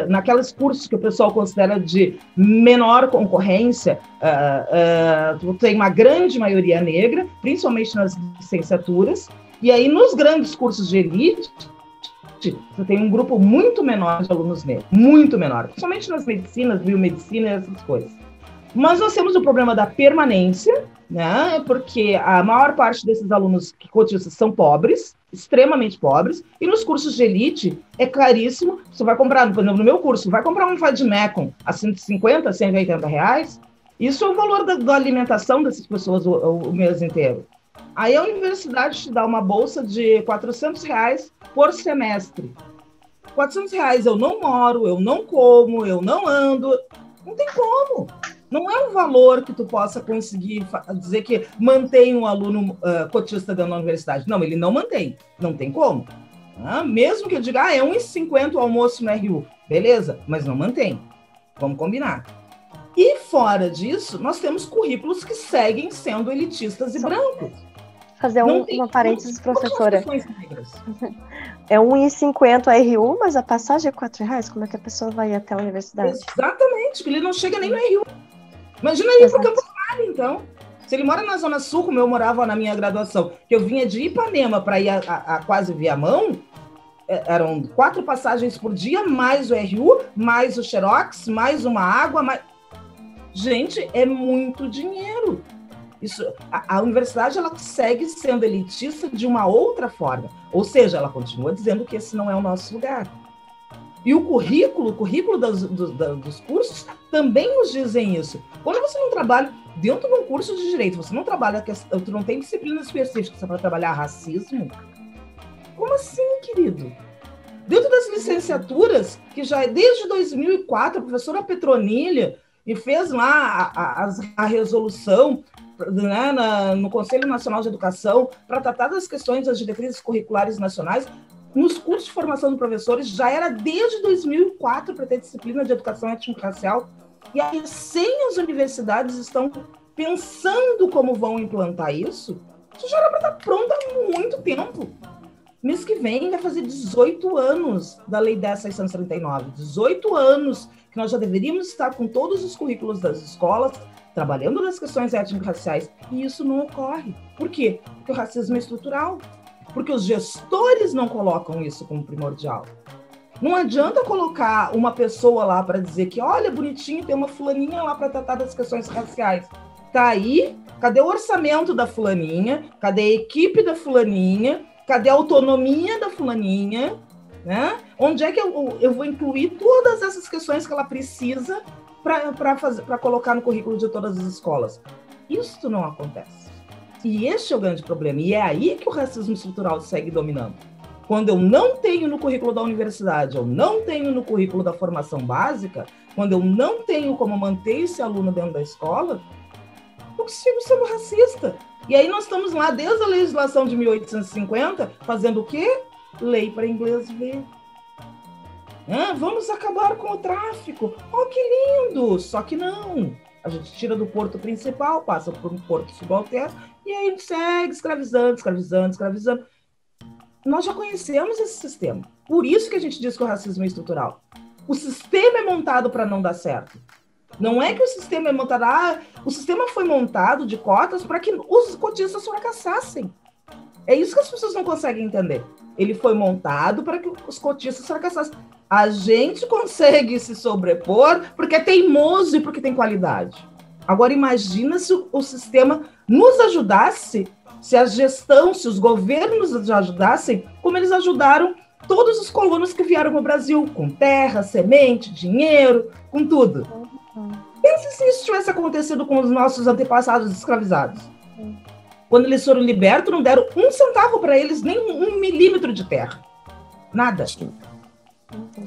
naqueles cursos que o pessoal considera de menor concorrência, tem uma grande maioria negra, principalmente nas licenciaturas, e aí nos grandes cursos de elite, você tem um grupo muito menor de alunos negros, muito menor, principalmente nas medicinas, biomedicina e essas coisas. Mas nós temos o problema da permanência, né? Porque a maior parte desses alunos cotistas são pobres, extremamente pobres, e nos cursos de elite é caríssimo. Você vai comprar, por exemplo, no meu curso, vai comprar um Vadmecum a 150, 180 reais, isso é o valor da alimentação dessas pessoas o mês inteiro. Aí a universidade te dá uma bolsa de 400 reais por semestre. 400 reais eu não moro, eu não como, eu não ando, não tem como. Não é um valor que tu possa conseguir dizer que mantém um aluno cotista dentro da universidade. Não, ele não mantém. Não tem como. Mesmo que eu diga, é R$1,50 o almoço no RU. Beleza, mas não mantém. Vamos combinar. E fora disso, nós temos currículos que seguem sendo elitistas e brancos. Fazer uma parênteses, professora. É R$1,50 a RU, mas a passagem é R$4. Como é que a pessoa vai até a universidade? Exatamente, porque ele não chega nem no RU. Imagina ele ir para o Campo Vale, então. Se ele mora na Zona Sul, como eu morava na minha graduação, que eu vinha de Ipanema para ir a quase Viamão, eram 4 passagens por dia, mais o RU, mais o Xerox, mais uma água, mais... Gente, é muito dinheiro. Isso, a universidade ela segue sendo elitista de uma outra forma. Ou seja, ela continua dizendo que esse não é o nosso lugar. E o currículo dos cursos também nos dizem isso. Quando você não trabalha dentro de um curso de direito, você não trabalha, tu não tem disciplinas específicas para trabalhar racismo? Como assim, querido? Dentro das licenciaturas, que já é desde 2004, a professora Petronilha e fez lá a resolução, né, no Conselho Nacional de Educação para tratar das questões das diretrizes curriculares nacionais. Nos cursos de formação de professores, já era desde 2004 para ter disciplina de educação étnico-racial, e aí as universidades estão pensando como vão implantar isso. Isso já era para estar pronto há muito tempo. Mês que vem vai fazer 18 anos da Lei 10.639, 18 anos que nós já deveríamos estar com todos os currículos das escolas, trabalhando nas questões étnico-raciais, e isso não ocorre. Por quê? Porque o racismo é estrutural. Porque os gestores não colocam isso como primordial. Não adianta colocar uma pessoa lá para dizer que, olha, bonitinho, tem uma fulaninha lá para tratar das questões raciais. Tá aí, cadê o orçamento da fulaninha? Cadê a equipe da fulaninha? Cadê a autonomia da fulaninha? Né? Onde é que eu vou incluir todas essas questões que ela precisa para colocar no currículo de todas as escolas? Isso não acontece. E este é o grande problema. E é aí que o racismo estrutural segue dominando. Quando eu não tenho no currículo da universidade, eu não tenho no currículo da formação básica, quando eu não tenho como manter esse aluno dentro da escola, eu sigo sendo racista. E aí nós estamos lá, desde a legislação de 1850, fazendo o quê? Lei para inglês ver. Vamos acabar com o tráfico. Oh, que lindo! Só que não. A gente tira do porto principal, passa por um porto subalterno, e aí segue escravizando, escravizando, escravizando. Nós já conhecemos esse sistema. Por isso que a gente diz que o racismo é estrutural. O sistema é montado para não dar certo. Não é que o sistema é montado... o sistema foi montado de cotas para que os cotistas fracassassem. É isso que as pessoas não conseguem entender. Ele foi montado para que os cotistas fracassassem. A gente consegue se sobrepor porque é teimoso e porque tem qualidade. Agora imagina se o sistema nos ajudasse, se a gestão, se os governos nos ajudassem, como eles ajudaram todos os colonos que vieram para o Brasil, com terra, semente, dinheiro, com tudo. Pense se isso tivesse acontecido com os nossos antepassados escravizados. Quando eles foram libertos, não deram um centavo para eles, nem um milímetro de terra. Nada.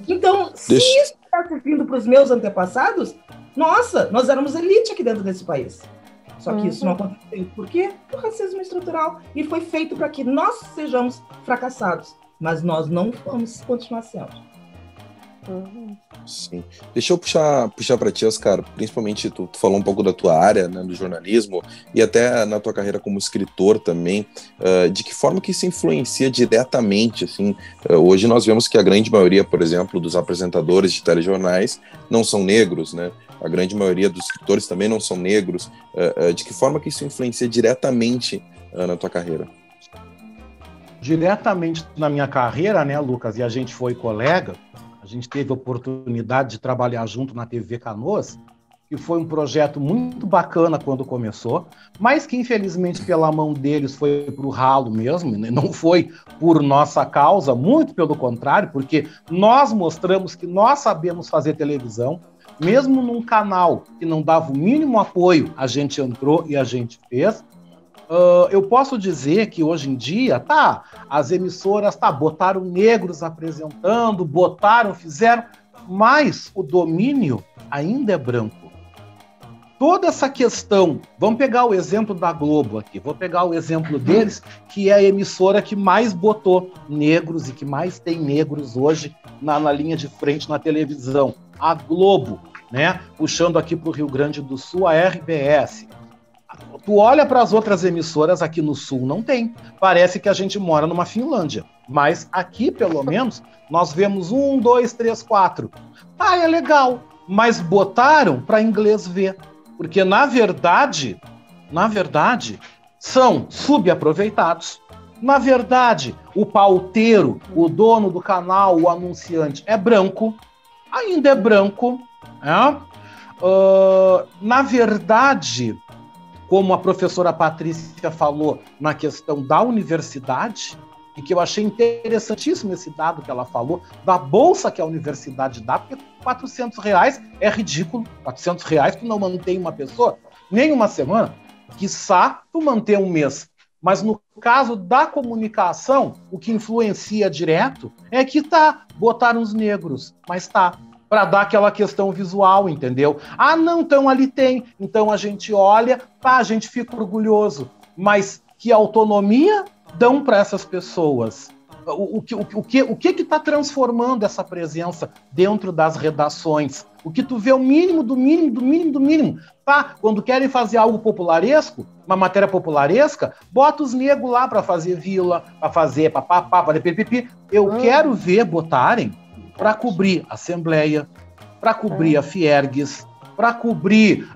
Então, se isso tivesse vindo para os meus antepassados, nossa, nós éramos elite aqui dentro desse país. Só que isso não aconteceu. Por quê? O racismo estrutural. E foi feito para que nós sejamos fracassados. Mas nós não vamos continuar sendo. Sim. Deixa eu puxar para ti, Oscar, principalmente tu falou um pouco da tua área, né, do jornalismo, e até na tua carreira como escritor também, de que forma que isso influencia diretamente, assim, hoje nós vemos que a grande maioria, por exemplo, dos apresentadores de telejornais não são negros, né, a grande maioria dos escritores também não são negros, de que forma que isso influencia diretamente na tua carreira? Diretamente na minha carreira, né, Lucas, e a gente foi colega, a gente teve a oportunidade de trabalhar junto na TV Canoas, que foi um projeto muito bacana quando começou, mas que infelizmente pela mão deles foi para o ralo mesmo, né? Não foi por nossa causa, muito pelo contrário, porque nós mostramos que nós sabemos fazer televisão, mesmo num canal que não dava o mínimo apoio, a gente entrou e a gente fez. Eu posso dizer que hoje em dia, as emissoras botaram negros apresentando, fizeram, mas o domínio ainda é branco. Toda essa questão, vamos pegar o exemplo da Globo aqui, vou pegar o exemplo deles, que é a emissora que mais botou negros e que mais tem negros hoje na linha de frente na televisão, a Globo, né? Puxando aqui para o Rio Grande do Sul, a RBS. Tu olha para as outras emissoras aqui no Sul, não tem. Parece que a gente mora numa Finlândia. Mas aqui, pelo menos, nós vemos 1, 2, 3, 4. É legal. Mas botaram para inglês ver. Porque, na verdade, são subaproveitados. Na verdade, o pauteiro, o dono do canal, o anunciante, é branco. Ainda é branco. Na verdade, como a professora Patrícia falou na questão da universidade, e que eu achei interessantíssimo esse dado que ela falou, da bolsa que a universidade dá, porque R$400 é ridículo. R$400 tu não mantém uma pessoa nem uma semana, quiçá tu manter um mês. Mas no caso da comunicação, o que influencia direto é que botaram os negros, mas para dar aquela questão visual, entendeu? Não, então ali tem. Então a gente olha, a gente fica orgulhoso. Mas que autonomia dão para essas pessoas? O que está transformando essa presença dentro das redações? O que tu vê o mínimo do mínimo do mínimo do mínimo. Quando querem fazer algo popularesco, uma matéria popularesca, bota os negros lá para fazer vila, para fazer papapá, para pipipi. Eu quero ver botarem para cobrir a Assembleia, para cobrir a Fiergues, para cobrir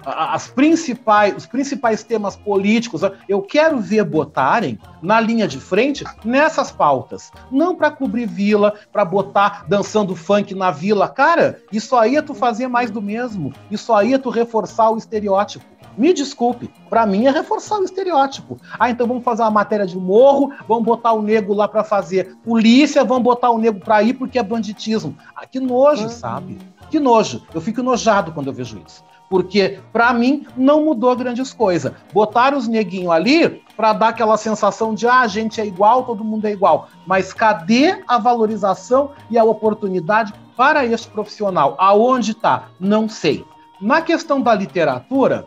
os principais temas políticos. Eu quero ver botarem na linha de frente nessas pautas. Não para cobrir vila, para botar dançando funk na vila. Cara, isso aí é tu fazer mais do mesmo. Isso aí é tu reforçar o estereótipo. Me desculpe, para mim é reforçar o estereótipo. Então vamos fazer uma matéria de morro, vamos botar o negro lá para fazer polícia, vamos botar o negro para ir porque é banditismo. Que nojo, sabe? Que nojo. Eu fico enojado quando eu vejo isso. Porque, para mim, não mudou grandes coisas. Botaram os neguinhos ali para dar aquela sensação de a gente é igual, todo mundo é igual. Mas cadê a valorização e a oportunidade para este profissional? Aonde está? Não sei. Na questão da literatura,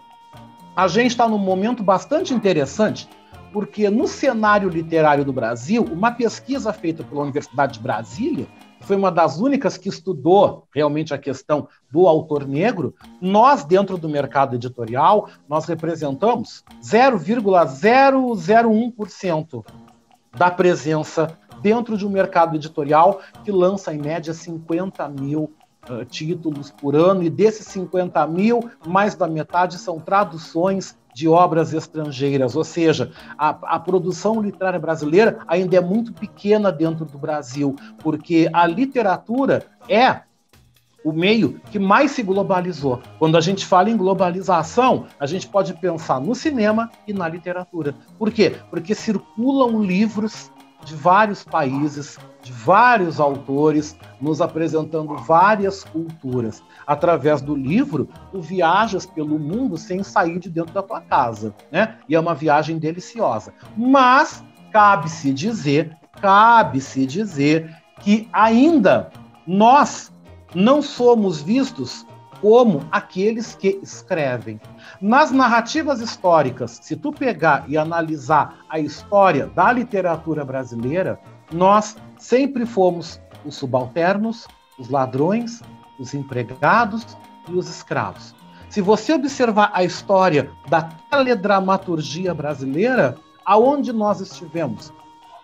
a gente está num momento bastante interessante, porque no cenário literário do Brasil, uma pesquisa feita pela Universidade de Brasília, foi uma das únicas que estudou realmente a questão do autor negro, nós, dentro do mercado editorial, nós representamos 0,001% da presença dentro de um mercado editorial que lança, em média, 50 mil títulos por ano, e desses 50 mil, mais da metade são traduções de obras estrangeiras, ou seja, a produção literária brasileira ainda é muito pequena dentro do Brasil, porque a literatura é o meio que mais se globalizou. Quando a gente fala em globalização, a gente pode pensar no cinema e na literatura. Por quê? Porque circulam livros de vários países, de vários autores, nos apresentando várias culturas. Através do livro, tu viajas pelo mundo sem sair de dentro da tua casa, né? E é uma viagem deliciosa. Mas cabe-se dizer que ainda nós não somos vistos como aqueles que escrevem. Nas narrativas históricas, se tu pegar e analisar a história da literatura brasileira, nós sempre fomos os subalternos, os ladrões, os empregados e os escravos. Se você observar a história da teledramaturgia brasileira, aonde nós estivemos?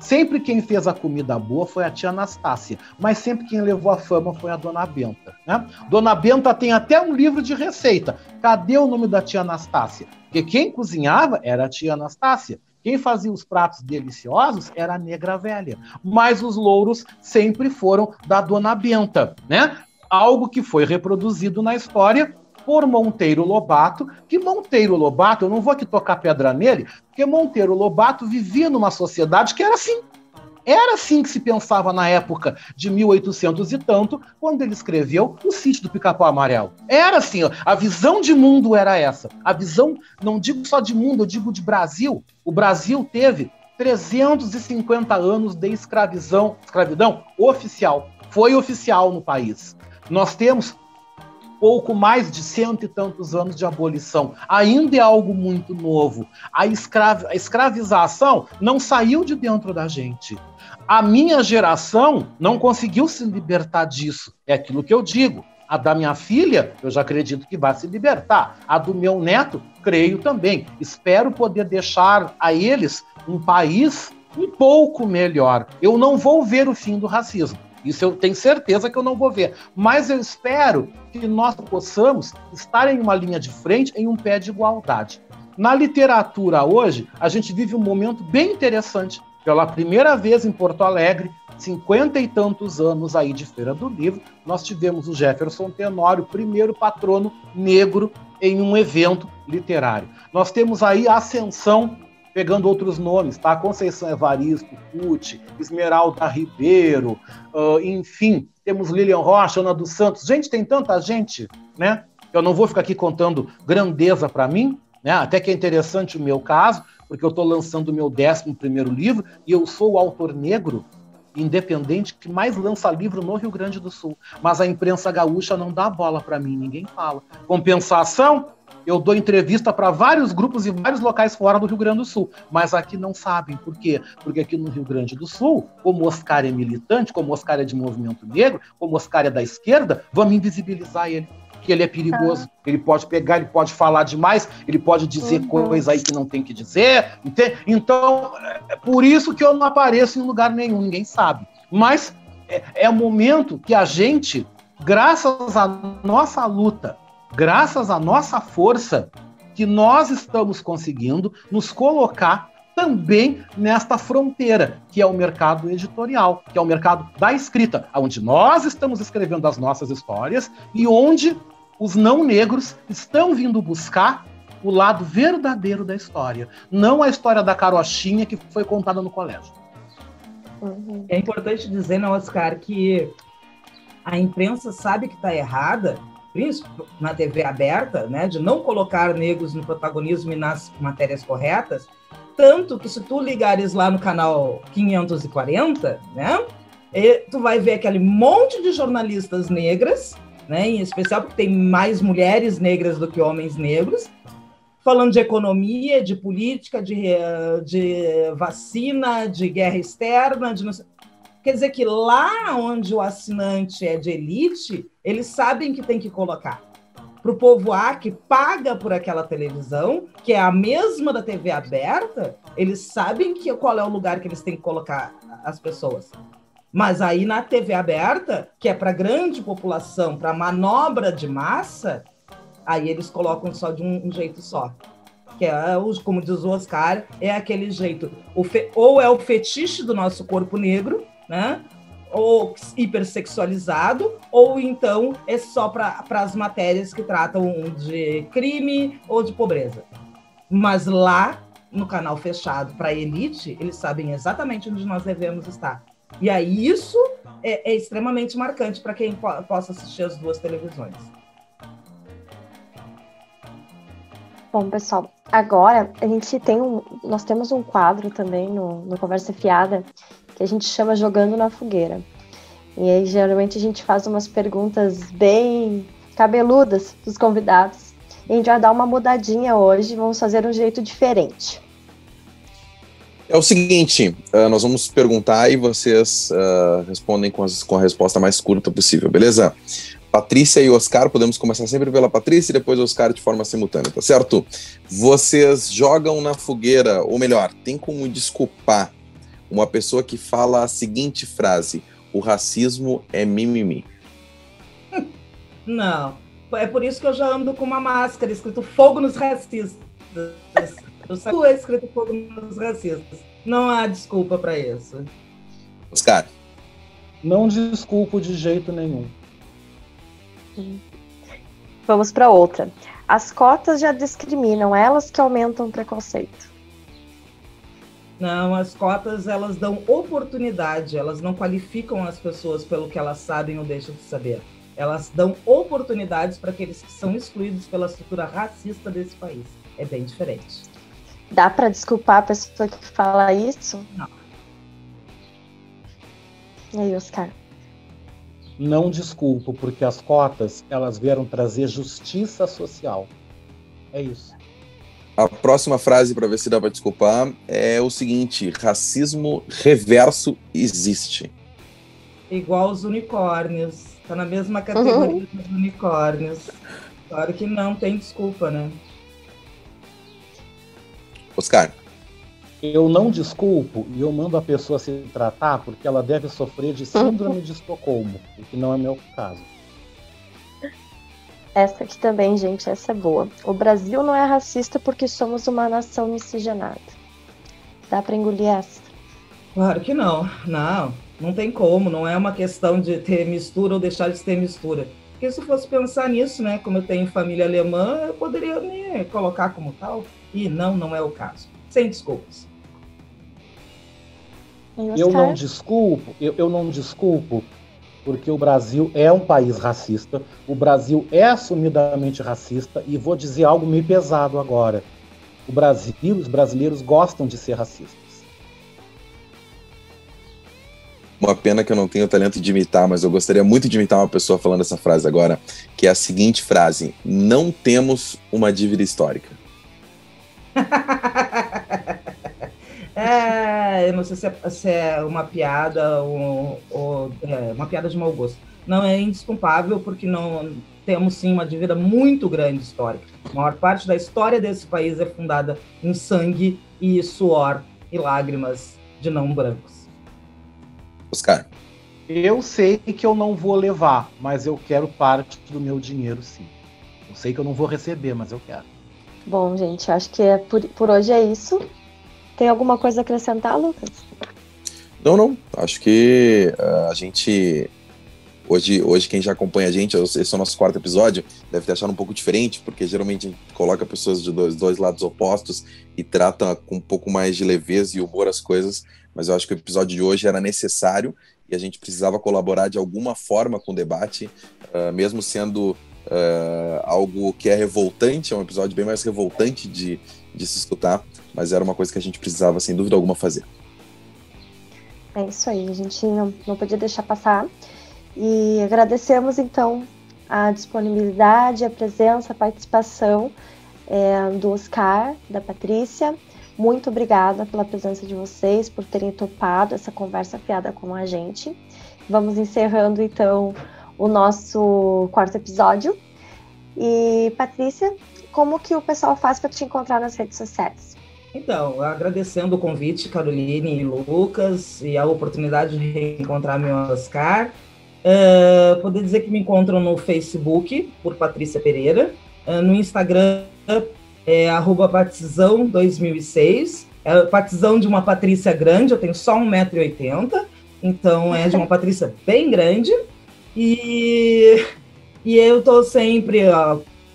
Sempre quem fez a comida boa foi a tia Anastácia, mas sempre quem levou a fama foi a Dona Benta, né? Dona Benta tem até um livro de receita. Cadê o nome da tia Anastácia? Porque quem cozinhava era a tia Anastácia. Quem fazia os pratos deliciosos era a negra velha. Mas os louros sempre foram da Dona Benta, né? Algo que foi reproduzido na história por Monteiro Lobato, que Monteiro Lobato, eu não vou aqui tocar pedra nele, porque Monteiro Lobato vivia numa sociedade que era assim. Era assim que se pensava na época de 1800 e tanto, quando ele escreveu O Sítio do Pica-Pau Amarelo. Era assim, a visão de mundo era essa. A visão, não digo só de mundo, eu digo de Brasil. O Brasil teve 350 anos de escravidão oficial. Foi oficial no país. Nós temos pouco mais de 100 e tantos anos de abolição. Ainda é algo muito novo. A escravização não saiu de dentro da gente. A minha geração não conseguiu se libertar disso. É aquilo que eu digo. A da minha filha, eu já acredito que vai se libertar. A do meu neto, creio também. Espero poder deixar a eles um país um pouco melhor. Eu não vou ver o fim do racismo. Isso eu tenho certeza que eu não vou ver. Mas eu espero que nós possamos estar em uma linha de frente, em um pé de igualdade. Na literatura hoje, a gente vive um momento bem interessante. Pela primeira vez em Porto Alegre, 50 e tantos anos aí de Feira do Livro, nós tivemos o Jefferson Tenório, primeiro patrono negro em um evento literário. Nós temos aí a ascensão, pegando outros nomes, tá? Conceição Evaristo, Pucci, Esmeralda Ribeiro, enfim, temos Lilian Rocha, Ana dos Santos. Gente, tem tanta gente, né? Eu não vou ficar aqui contando grandeza para mim, né? Até que é interessante o meu caso, porque eu estou lançando o meu 11º livro e eu sou o autor negro independente que mais lança livro no Rio Grande do Sul. Mas a imprensa gaúcha não dá bola para mim, ninguém fala. Compensação, eu dou entrevista para vários grupos e vários locais fora do Rio Grande do Sul, mas aqui não sabem. Por quê? Porque aqui no Rio Grande do Sul, como o Oscar é militante, como o Oscar é de movimento negro, como o Oscar é da esquerda, vamos invisibilizar ele, que ele é perigoso. Ele pode pegar, ele pode falar demais, ele pode dizer coisa aí que não tem que dizer. Entende? Então, é por isso que eu não apareço em lugar nenhum, ninguém sabe. Mas é o momento que a gente, graças à nossa luta, graças à nossa força, que nós estamos conseguindo nos colocar também nesta fronteira, que é o mercado editorial, que é o mercado da escrita, onde nós estamos escrevendo as nossas histórias e onde os não negros estão vindo buscar o lado verdadeiro da história, não a história da carochinha que foi contada no colégio. É importante dizer, né, Oscar, que a imprensa sabe que está errada na TV aberta, né, de não colocar negros no protagonismo e nas matérias corretas, tanto que se tu ligares lá no canal 540, né, tu vai ver aquele monte de jornalistas negras, né, em especial porque tem mais mulheres negras do que homens negros, falando de economia, de política, de vacina, de guerra externa, de não sei... Quer dizer que lá onde o assinante é de elite, eles sabem que tem que colocar. Para o povo A, que paga por aquela televisão, que é a mesma da TV aberta, eles sabem qual é o lugar que eles têm que colocar as pessoas. Mas aí na TV aberta, que é para grande população, para manobra de massa, aí eles colocam só de um jeito só. Que é, como diz o Oscar, é aquele jeito. Ou é o fetiche do nosso corpo negro, né? Ou hipersexualizado, ou então é só para as matérias que tratam de crime ou de pobreza. Mas lá, no canal fechado para a elite, eles sabem exatamente onde nós devemos estar. E aí isso é extremamente marcante para quem possa assistir as duas televisões. Bom, pessoal, agora nós temos um quadro também no Conversa Fiada que a gente chama Jogando na Fogueira. E aí, geralmente, a gente faz umas perguntas bem cabeludas dos convidados. E a gente vai dar uma mudadinha hoje, vamos fazer um jeito diferente. É o seguinte, nós vamos perguntar e vocês respondem com a resposta mais curta possível, beleza? Patrícia e Oscar, podemos começar sempre pela Patrícia e depois o Oscar de forma simultânea, tá certo? Vocês jogam na fogueira, ou melhor, tem como desculpar uma pessoa que fala a seguinte frase: o racismo é mimimi. Não, é por isso que eu já ando com uma máscara escrito fogo nos racistas. Eu sei que é escrito fogo nos racistas. Não há desculpa para isso. Oscar. Não desculpo de jeito nenhum. Vamos para outra. As cotas já discriminam, elas que aumentam o preconceito. Não, as cotas, elas dão oportunidade, elas não qualificam as pessoas pelo que elas sabem ou deixam de saber. Elas dão oportunidades para aqueles que são excluídos pela estrutura racista desse país. É bem diferente. Dá para desculpar a pessoa que fala isso? Não. E aí, Oscar? Não desculpo, porque as cotas, elas vieram trazer justiça social. É isso. A próxima frase, para ver se dá para desculpar, é o seguinte: racismo reverso existe. Igual os unicórnios. Está na mesma categoria dos unicórnios. Claro que não tem desculpa, né? Oscar. Eu não desculpo e eu mando a pessoa se tratar porque ela deve sofrer de síndrome de Estocolmo, o que não é meu caso. Essa aqui também, gente, essa é boa. O Brasil não é racista porque somos uma nação miscigenada. Dá para engolir essa? Claro que não. Não tem como. Não é uma questão de ter mistura ou deixar de ter mistura. Porque se eu fosse pensar nisso, né, como eu tenho família alemã, eu poderia me colocar como tal. E não é o caso. Sem desculpas. Eu não desculpo porque o Brasil é um país racista, o Brasil é assumidamente racista, e vou dizer algo meio pesado agora. O Brasil, os brasileiros gostam de ser racistas. Uma pena que eu não tenho o talento de imitar, mas eu gostaria muito de imitar uma pessoa falando essa frase agora, que é a seguinte frase: não temos uma dívida histórica. Eu não sei se é uma piada ou uma piada de mau gosto. Não é indesculpável, porque não temos sim uma dívida muito grande histórica. A maior parte da história desse país é fundada em sangue e suor e lágrimas de não brancos. Oscar. Eu sei que eu não vou levar, mas eu quero parte do meu dinheiro, sim. Eu sei que eu não vou receber, mas eu quero. Bom, gente, acho que por hoje é isso. Tem alguma coisa a acrescentar, Lucas? Não. Acho que a gente... Hoje quem já acompanha a gente, esse é o nosso 4º episódio, deve ter achado um pouco diferente, porque geralmente a gente coloca pessoas de dois lados opostos e trata com um pouco mais de leveza e humor as coisas, mas eu acho que o episódio de hoje era necessário e a gente precisava colaborar de alguma forma com o debate, mesmo sendo algo que é revoltante, é um episódio bem mais revoltante de se escutar, mas era uma coisa que a gente precisava, sem dúvida alguma, fazer. É isso aí, a gente não podia deixar passar. E agradecemos, então, a disponibilidade, a presença, a participação do Oscar, da Patrícia. Muito obrigada pela presença de vocês, por terem topado essa conversa fiada com a gente. Vamos encerrando, então, o nosso 4º episódio. E, Patrícia, como que o pessoal faz para te encontrar nas redes sociais? Então, agradecendo o convite, Caroline e Lucas, e a oportunidade de reencontrar meu Oscar. Poder dizer que me encontram no Facebook, por Patrícia Pereira, no Instagram, @patizão2006, patizão de uma Patrícia grande, eu tenho só 1,80 m, então é de uma Patrícia bem grande, e eu estou sempre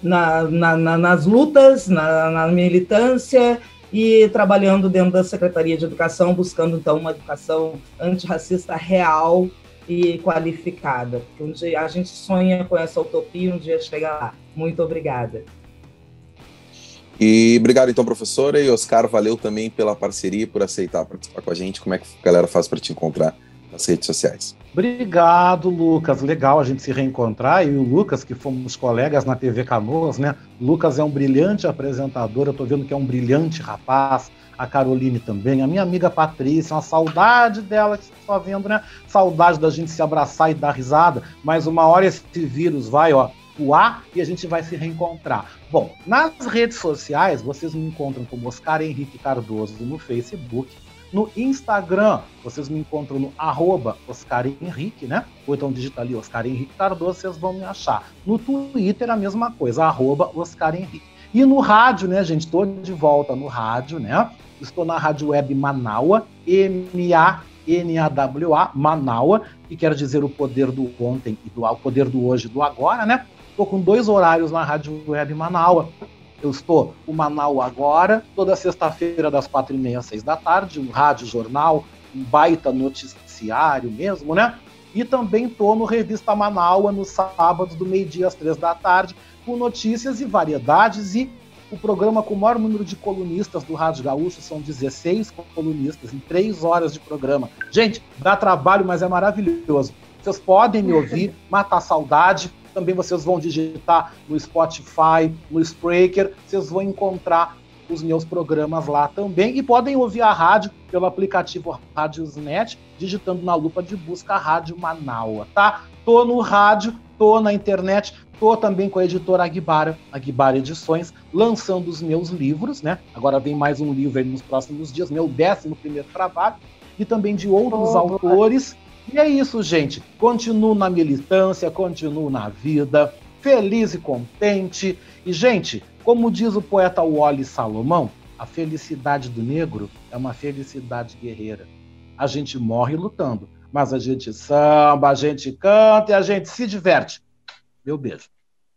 nas lutas, na militância, e trabalhando dentro da Secretaria de Educação, buscando então uma educação antirracista real e qualificada. Um dia a gente sonha com essa utopia, um dia chegar lá. Muito obrigada. E obrigado então, professora, e Oscar, valeu também pela parceria e por aceitar participar com a gente. Como é que a galera faz para te encontrar nas redes sociais? Obrigado, Lucas. Legal a gente se reencontrar. Eu e o Lucas, que fomos colegas na TV Canoas, né? O Lucas é um brilhante apresentador, eu tô vendo que é um brilhante rapaz. A Caroline também, a minha amiga Patrícia, uma saudade dela que você está vendo, né? Saudade da gente se abraçar e dar risada, mas uma hora esse vírus vai, voar e a gente vai se reencontrar. Bom, nas redes sociais, vocês me encontram como Oscar Henrique Cardoso no Facebook, no Instagram, vocês me encontram no @Oscar Henrique, né? Ou então digita ali Oscar Henrique Cardoso, vocês vão me achar. No Twitter, a mesma coisa, @Oscar Henrique. E no rádio, né, gente? Estou de volta no rádio, né? Estou na Rádio Web Manaua, MANAWA, Manaua, que quer dizer o poder do ontem e o poder do hoje e do agora, né? Estou com 2 horários na Rádio Web Manaua. Eu estou o Manaua Agora, toda sexta-feira das 4h30 às 6 da tarde, um rádio jornal, um baita noticiário mesmo, né? E também estou no Revista Manaua, nos sábados do meio-dia às 3 da tarde, com notícias e variedades, e o programa com o maior número de colunistas do Rádio Gaúcho, são 16 colunistas em 3 horas de programa. Gente, dá trabalho, mas é maravilhoso. Vocês podem me ouvir, matar a saudade. Também vocês vão digitar no Spotify, no Spreaker, vocês vão encontrar os meus programas lá também. E podem ouvir a rádio pelo aplicativo Rádiosnet, digitando na lupa de busca Rádio Manaua, tá? Tô no rádio, tô na internet, tô também com a editora Aguibara Edições, lançando os meus livros, né? Agora vem mais um livro aí nos próximos dias, meu 11º trabalho, e também de outros autores. E é isso, gente. Continuo na militância, continuo na vida, feliz e contente. E, gente, como diz o poeta Wally Salomão, a felicidade do negro é uma felicidade guerreira. A gente morre lutando, mas a gente samba, a gente canta e a gente se diverte. Meu beijo.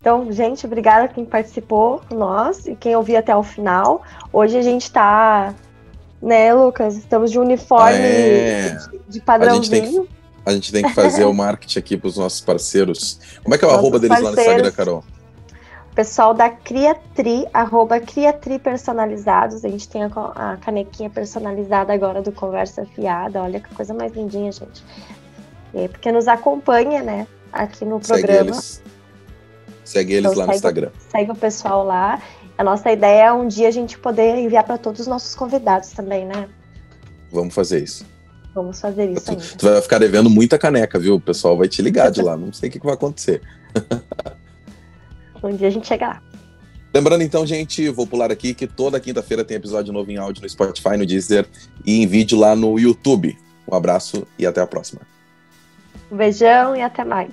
Então, gente, obrigada a quem participou com nós e quem ouviu até o final. Hoje a gente tá, né, Lucas? Estamos de uniforme de padrãozinho. A gente tem que fazer o marketing aqui para os nossos parceiros. Como é que é o arroba deles lá no Instagram, Carol? O pessoal da Criatri, @Criatri Personalizados. A gente tem a canequinha personalizada agora do Conversa Fiada. Olha que coisa mais lindinha, gente. Porque nos acompanha, né, aqui no programa. Segue eles lá no Instagram. Segue o pessoal lá. A nossa ideia é um dia a gente poder enviar para todos os nossos convidados também, né? Vamos fazer isso. Vamos fazer isso ainda. Tu vai ficar devendo muita caneca, viu? O pessoal vai te ligar de lá. Não sei o que vai acontecer. Um dia a gente chega lá. Lembrando então, gente, vou pular aqui que toda quinta-feira tem episódio novo em áudio no Spotify, no Deezer e em vídeo lá no YouTube. Um abraço e até a próxima. Um beijão e até mais.